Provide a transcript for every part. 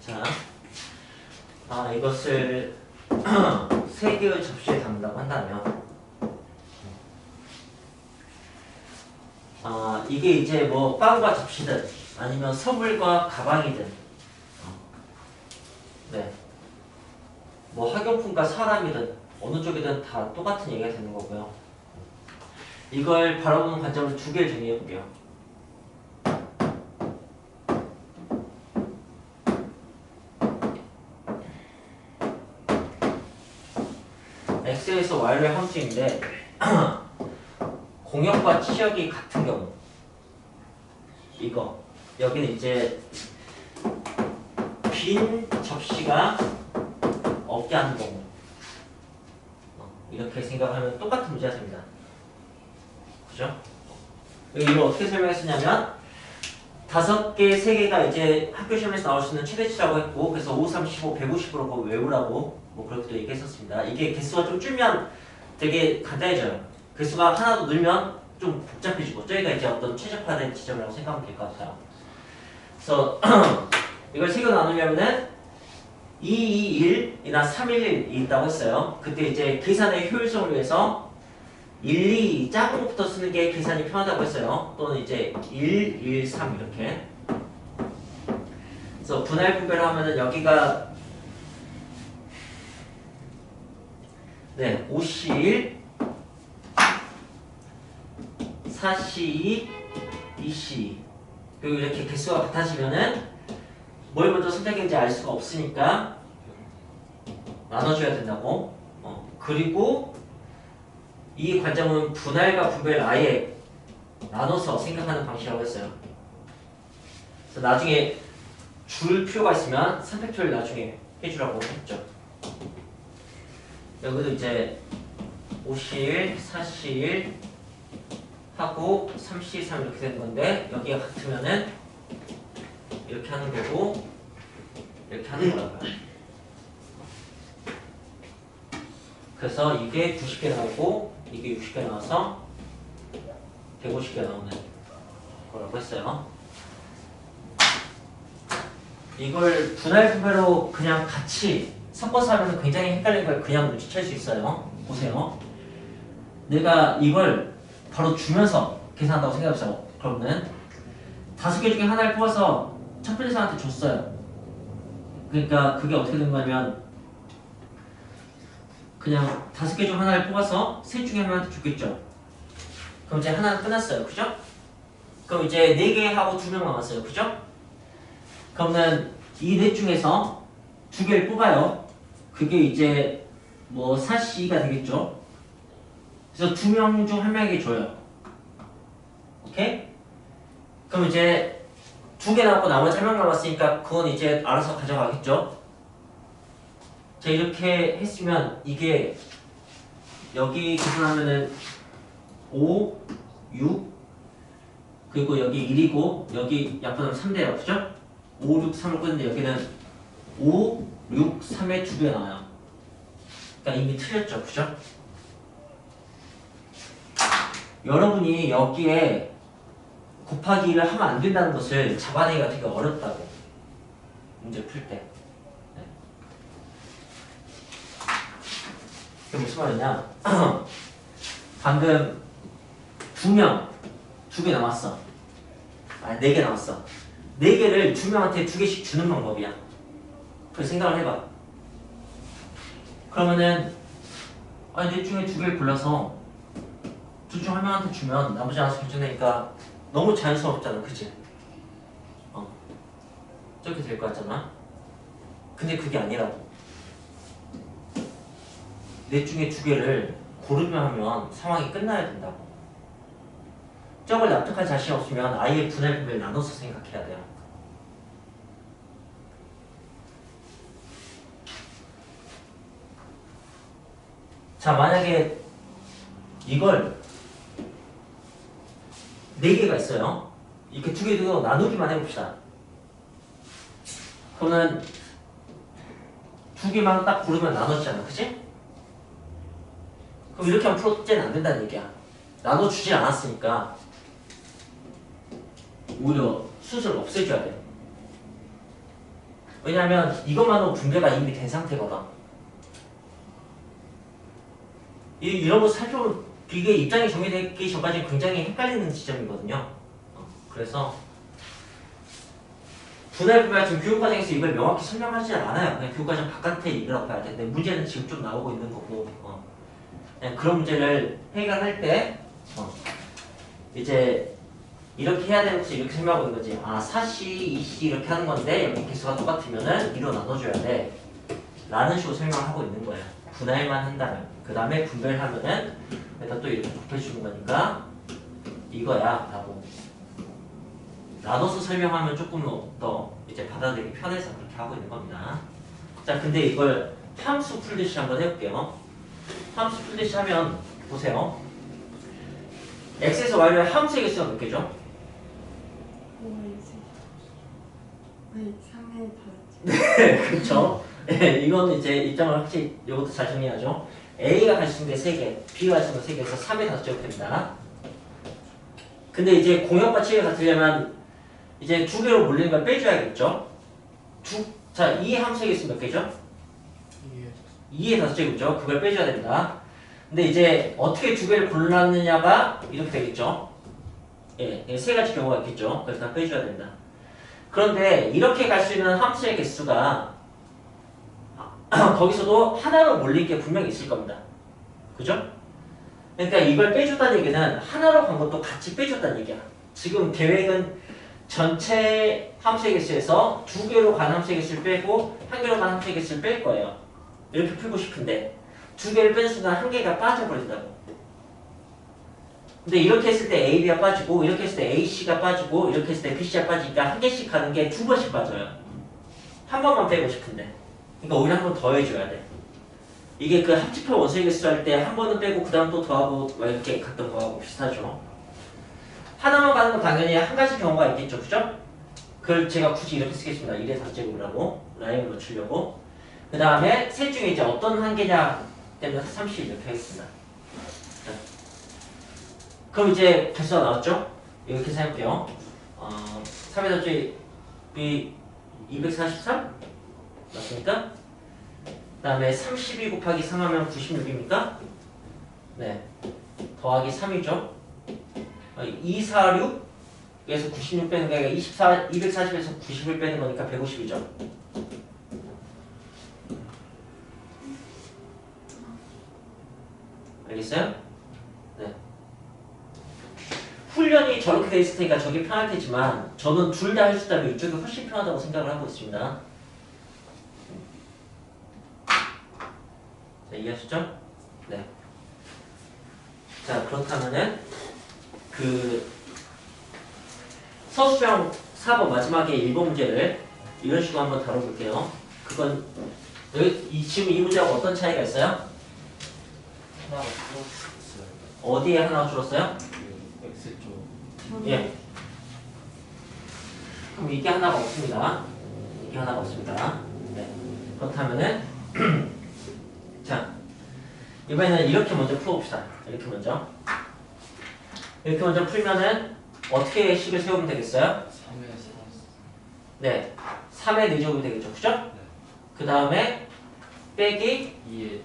자, 이것을 세 개의 접시에 담는다고 한다면 이게 이제 뭐 빵과 접시든 아니면 선물과 가방이든 네, 뭐 학용품과 사람이든 어느 쪽이든 다 똑같은 얘기가 되는 거고요. 이걸 바라보는 관점을 두 개를 정리해 볼게요. X에서 Y를 함수인데 공역과 치역이 같은 경우 이거 여기는 이제 빈 접시가 없게 하는 경우 이렇게 생각하면 똑같은 문제가 됩니다. 그죠? 이걸 어떻게 설명했었냐면 5개, 3개가 이제 학교 시험에서 나올 수 있는 최대치라고 했고 그래서 5, 3, 15, 150으로 그거 외우라고 뭐 그렇게도 얘기했었습니다. 이게 개수가 좀 줄면 되게 간단해져요. 개수가 하나 더 늘면 좀 복잡해지고 저희가 이제 어떤 최적화된 지점이라고 생각하면 될 것 같아요. 그래서 이걸 3개로 나누려면은 2, 2, 1이나 3, 1, 1이 있다고 했어요. 그때 이제 계산의 효율성을 위해서 1, 2 작은 것부터 쓰는 게 계산이 편하다고 했어요. 또는 이제 1, 1, 3 이렇게. 그래서 분할 분배를 하면은 여기가 네, 5C1, 4C2, 2C2 그리고 이렇게 개수가 같아지면은 뭘 먼저 선택했는지 알 수가 없으니까 나눠줘야 된다고. 그리고 이 관점은 분할과 분배를 아예 나눠서 생각하는 방식이라고 했어요. 그래서 나중에 줄 필요가 있으면 선택표를 나중에 해주라고 했죠. 여기도 이제 5C1, 4C1 하고 3C3 이렇게 되는 건데 여기가 같으면은 이렇게 하는 거고 이렇게 하는 거라고요. 그래서 이게 90개 나오고 이게 60개 나와서 150개 나오는 거라고 했어요. 이걸 분할 분배로 그냥 같이 섞어서 하면 굉장히 헷갈리는 걸 그냥 눈치챌 수 있어요. 보세요. 내가 이걸 바로 주면서 계산한다고 생각해보세요. 그러면 5개 중에 하나를 뽑아서 첫 번째 사람한테 줬어요. 그러니까 그게 어떻게 된 거냐면 그냥 5개 중 하나를 뽑아서 셋 중에 하나한테 줬겠죠. 그럼 이제 하나는 끝났어요. 그죠? 그럼 이제 4개 하고 2명 남았어요. 그죠? 그러면 이 넷 중에서 2개를 뽑아요. 그게 이제 뭐 4C가 되겠죠. 그래서 2명 중 1명에게 줘요. 오케이? 그럼 이제 2개 남았고 나머지 1명 남았으니까 그건 이제 알아서 가져가겠죠. 자, 이렇게 했으면 이게 여기 계산하면은 5, 6 그리고 여기 1이고 여기 약분하면 3대요. 그죠? 5, 6, 3을 끄는데 여기는 5, 6, 3에 2개 나와요. 그러니까 이미 틀렸죠. 그죠? 여러분이 여기에 곱하기를 하면 안 된다는 것을 잡아내기가 되게 어렵다고. 문제 풀 때. 네. 그게 무슨 말이냐? 방금 2명, 2개 남았어. 4개 남았어. 4개를 2명한테 2개씩 주는 방법이야. 그래서 생각을 해봐. 그러면은 넷 중에 2개를 골라서 둘 중 1명한테 주면 나머지 하나씩 결정되니까 너무 자연스럽잖아. 그치? 저렇게 될 것 같잖아. 근데 그게 아니라고. 넷 중에 2개를 고르면 하면 상황이 끝나야 된다고. 저걸 납득할 자신 없으면 아예 분할 분배를 나눠서 생각해야 돼요. 자, 만약에 이걸 4개가 있어요. 이렇게 2개도 나누기만 해봅시다. 그러면 2개만 딱 고르면 나눠지잖아. 그치? 그럼 이렇게 하면 풀어째는 안 된다는 얘기야. 나눠주지 않았으니까 오히려 숫을 없애줘야 돼. 왜냐하면 이것만으로 분배가 이미 된 상태거든. 이런 거 살펴보면 이게 입장이 정리되기 전까지 굉장히 헷갈리는 지점이거든요. 그래서 분할 분배가 지금 교육과정에서 이걸 명확히 설명하지 않아요. 그냥 교육과정 바깥에 이라고 봐야 되는데 문제는 지금 좀 나오고 있는 거고 그냥 그런 문제를 해결할 때 이제 이렇게 해야 되는 것을 이렇게 설명하고 있는 거지. 아 4C, 2C 이렇게 하는 건데 여기 개수가 똑같으면은 2로 나눠줘야 돼 라는 식으로 설명을 하고 있는 거예요. 분할만 한다면 그 다음에 분배를 하면은 일단 또 이렇게 곱해주는 거니까 이거야 라고 나눠서 설명하면 조금 더 이제 받아들이기 편해서 그렇게 하고 있는 겁니다. 자 근데 이걸 함수 풀듯이 한번 해볼게요. 함수 풀듯이 하면 보세요. x에서 y로의 함수의 개수가 몇 개죠? 3에 네, 그렇죠. 네, 이건 이제 입장을 확실히 이것도 잘 정리하죠. A가 갈 수 있는 게 3개, B가 갈 수 있는 게 3개에서 3의 5제곱 됩니다. 근데 이제 공역과 치가 같으려면 이제 2개로 몰리는 걸 빼줘야겠죠. 자, 2의 함수의 개수 몇 개죠? 2의 5제곱이죠. 그걸 빼줘야 됩니다. 근데 이제 어떻게 2개를 골랐느냐가 이렇게 되겠죠. 예, 3가지 경우가 있겠죠. 그래서 다 빼줘야 됩니다. 그런데 이렇게 갈 수 있는 함수의 개수가 거기서도 하나로 몰릴 게 분명히 있을 겁니다. 그죠? 그러니까 이걸 빼줬다는 얘기는 하나로 간 것도 같이 빼줬다는 얘기야. 지금 계획은 전체 함수의 개수에서 2개로 간 함수의 개수를 빼고 1개로 간 함수의 개수를 뺄 거예요. 이렇게 풀고 싶은데 2개를 빼는 순간 1개가 빠져버린다고. 근데 이렇게 했을 때 A, B가 빠지고 이렇게 했을 때 A, C가 빠지고 이렇게 했을 때 B, C가 빠지니까 1개씩 가는 게 2번씩 빠져요. 한 번만 빼고 싶은데. 그러니까 오히려 한 번 더 해줘야 돼. 이게 그 합집합 원소의 개수 할 때 한 번은 빼고 그 다음 또 더하고 이렇게 갔던 거하고 비슷하죠. 하나만 가는 건 당연히 한 가지 경우가 있겠죠. 그죠? 그걸 제가 굳이 이렇게 쓰겠습니다. 1의 4제곱이라고 라인을 맞추려고. 그 다음에 셋 중에 이제 어떤 한 개냐 때문에 30 이렇게 하겠습니다. 자. 그럼 이제 개수가 나왔죠? 이렇게 생각해볼게요. 3의 4제곱이 243? 맞습니까? 그 다음에 32 곱하기 3 하면 96입니까? 네. 더하기 3이죠. 246에서 96 빼는 게 아니라 240에서 90을 빼는 거니까 150이죠. 알겠어요? 네. 훈련이 저렇게 돼 있을 테니까 저게 편할 테지만 저는 둘 다 할 수 있다면 이쪽이 훨씬 편하다고 생각을 하고 있습니다. 자, 이해하셨죠? 네. 자, 그렇다면은 그 서술형 4번 마지막에 1번 문제를 이런 식으로 한번 다뤄볼게요. 그건 지금 이 문제하고 어떤 차이가 있어요? 하나가 줄었어요. 어디에 하나가 줄었어요? X쪽. 예. 그럼 이게 하나가 없습니다. 이게 하나가 없습니다. 네. 그렇다면은 자 이번에는 이렇게 먼저 풀어봅시다. 이렇게 먼저 풀면은 어떻게 식을 세우면 되겠어요? 3에 4. 네, 3의 4제곱이 되겠죠, 그죠? 네. 그 다음에 빼기 2에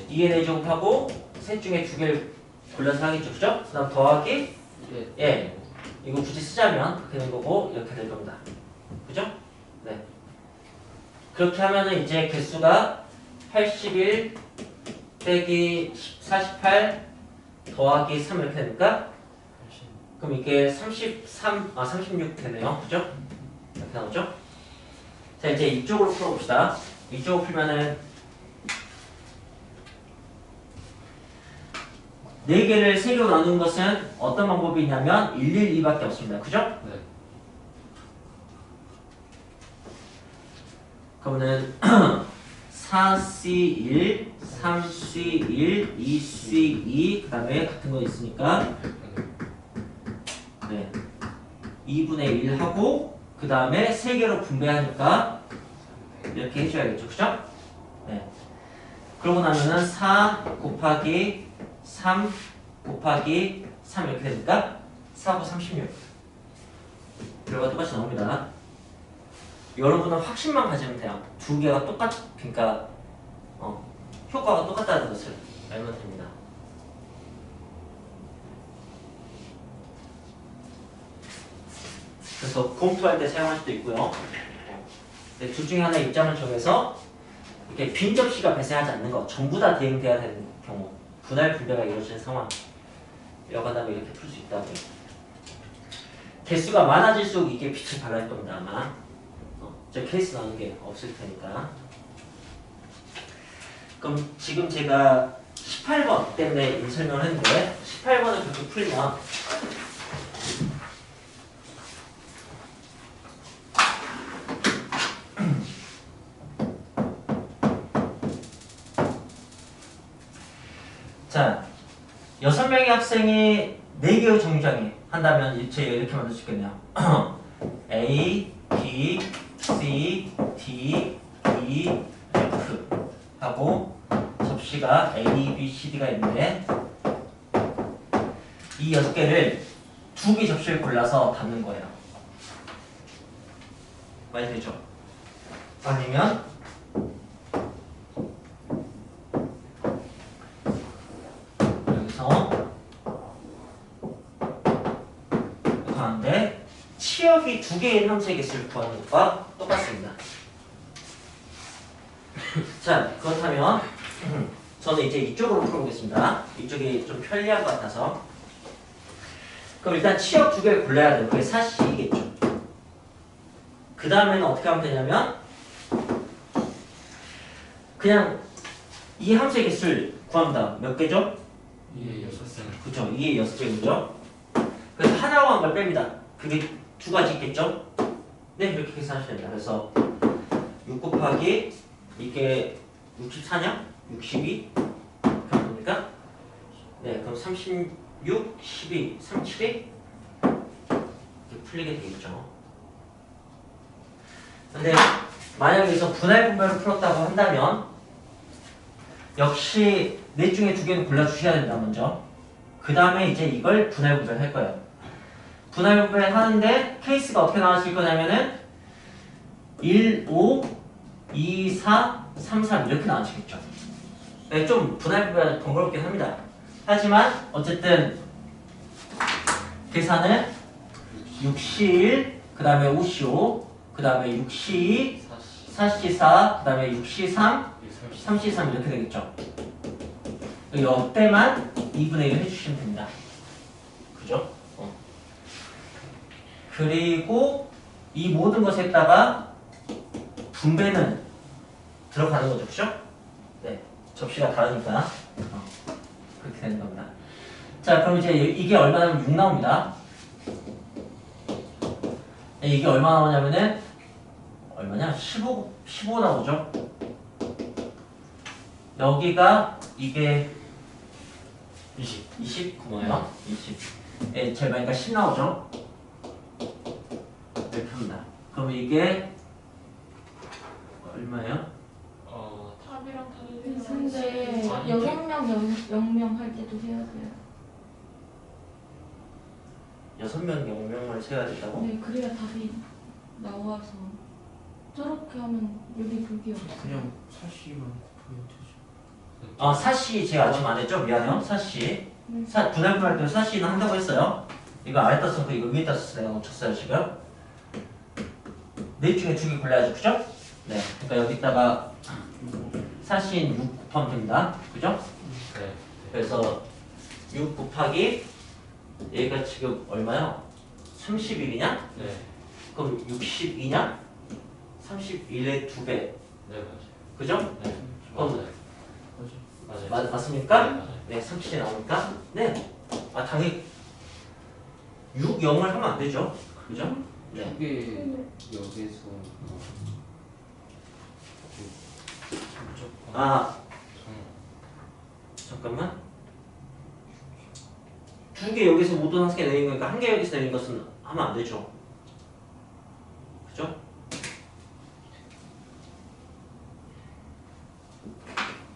2의 4제곱하고 셋 중에 2개를 골라서 하겠죠, 그죠? 그 다음 더하기 2에 예, 이거 굳이 쓰자면 그렇게 된 거고 이렇게 될 겁니다. 그죠? 네. 그렇게 하면은 이제 개수가 81 빼기 48 더하기 3 이렇게 되니까 그럼 이게 36 되네요. 그죠? 이렇게 나오죠? 자, 이제 이쪽으로 풀어봅시다. 이쪽으로 풀면은 4개를 3개로 나누는 것은 어떤 방법이 있냐면 112밖에 없습니다. 그죠? 네. 그러면은 4C1, 3C1, 2C2 그 다음에 같은 거 있으니까 네. 2분의 1 하고 그 다음에 3개로 분배하니까 이렇게 해줘야겠죠. 그죠? 네. 그러고 나면은 4 곱하기 3 곱하기 3 이렇게 되니까 4, 9, 36 결과가 똑같이 나옵니다. 여러분은 확신만 가지면 돼요. 두 개가 그러니까 효과가 똑같다는 것을 알면 됩니다. 그래서 검토할 때 사용할 수도 있고요. 네, 둘 중에 하나 입장을 정해서 이렇게 빈 접시가 발생하지 않는 것, 전부 다 대응돼야 되는 경우, 분할 분배가 이루어지는 상황, 여과답을 이렇게 풀 수 있다고요. 개수가 많아질수록 이게 빛을 발할 겁니다. 아마 저 케이스 나오는 게 없을 테니까. 그럼 지금 제가 18번 때문에 이 설명을 했는데 18번을 그렇게 풀면 자, 6명의 학생이 4개의 정류장에 한다면 저희가 이렇게 만들 수 있겠네요. A, B, C, D, E, F 하고 접시가 A, B, C, D가 있는데 이 6개를 2개 접시를 골라서 담는 거예요. 많이 되죠? 아니면 가운데 치역이 2개의 함수의 개수를 구하는 것과 똑같습니다. 자, 그렇다면 저는 이제 이쪽으로 풀어보겠습니다. 이쪽이 좀 편리한 것 같아서. 그럼 일단 치역 2개를 골라야 돼요. 그게 사시겠죠. 그 다음에는 어떻게 하면 되냐면 그냥 이 함수의 개수를 구합니다. 몇 개죠? 2에 6개. 그쵸, 2에 6개죠. 그래서 하나로 한 걸 뺍니다. 그게 2가지 있겠죠? 네, 이렇게 계산하시면 됩니다. 그래서 6 곱하기 이게 64냐? 62? 그럼 뭡니까? 네, 그럼 36, 12, 37이 이렇게 풀리게 되겠죠. 근데 만약에 여기서 분할 분배를 풀었다고 한다면 역시 넷 중에 2개는 골라주셔야 된다, 먼저. 그 다음에 이제 이걸 분할 분배를 할 거예요. 분할 분배를 하는데 케이스가 어떻게 나왔을 거냐면은 1, 5, 2, 4, 3, 3 이렇게 나와지겠죠. 네, 좀 분할 분배가 번거롭긴 합니다. 하지만 어쨌든 계산은 6C1, 그 다음에 5C5, 그 다음에 6C2, 4C4, 그 다음에 6C3, 3C3 이렇게 되겠죠. 이때만 2분의 1을 해주시면 됩니다. 그죠? 그리고 이 모든 것에다가 분배는 들어가는 거죠. 그죠? 네. 접시가 다르니까 그렇게 되는 겁니다. 자, 그럼 이제 이게 얼마 나오면 6 나옵니다. 네, 이게 얼마 나오냐면은 얼마냐? 15 나오죠. 여기가 이게 20 고마워요. 20. 예, 제일 많으니까 10 나오죠. 이렇게 합니다. 그럼 이게 얼마예요? 답이랑 다르게 근데 6명 0명 할 때도 해야 돼요. 6명 0명을 세야 된다고? 네, 그래야 답이 나와서 저렇게 하면 여기 그게 없어. 그냥 사시만 곱하면 되죠. 아, 사시 제가 지금 안 했죠? 미안해요. 사시. 분할 분할 때 사시는 한다고 했어요. 이거 아래다 써서 이거 위에다 써서 내가 놓쳤어요, 지금. 넷 중에 2개 골라야죠. 그죠? 네. 그러니까 여기다가 사시인 6 곱하면 됩니다. 그죠? 네. 그래서 6 곱하기 얘가 지금 얼마요? 31이냐? 네. 그럼 62냐? 31의 2배. 네, 맞아요. 그죠? 네. 그럼 맞아요. 맞습니까? 네, 맞아요. 네, 37이 나오니까. 네. 아, 당연히 6, 0을 하면 안 되죠. 그죠? 네. 이게 여기서 아, 잠깐만. 2개 여기서 모든 학생이 내린 거니까 1개 여기서 내린 것은 하면 안 되죠. 그죠?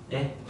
네.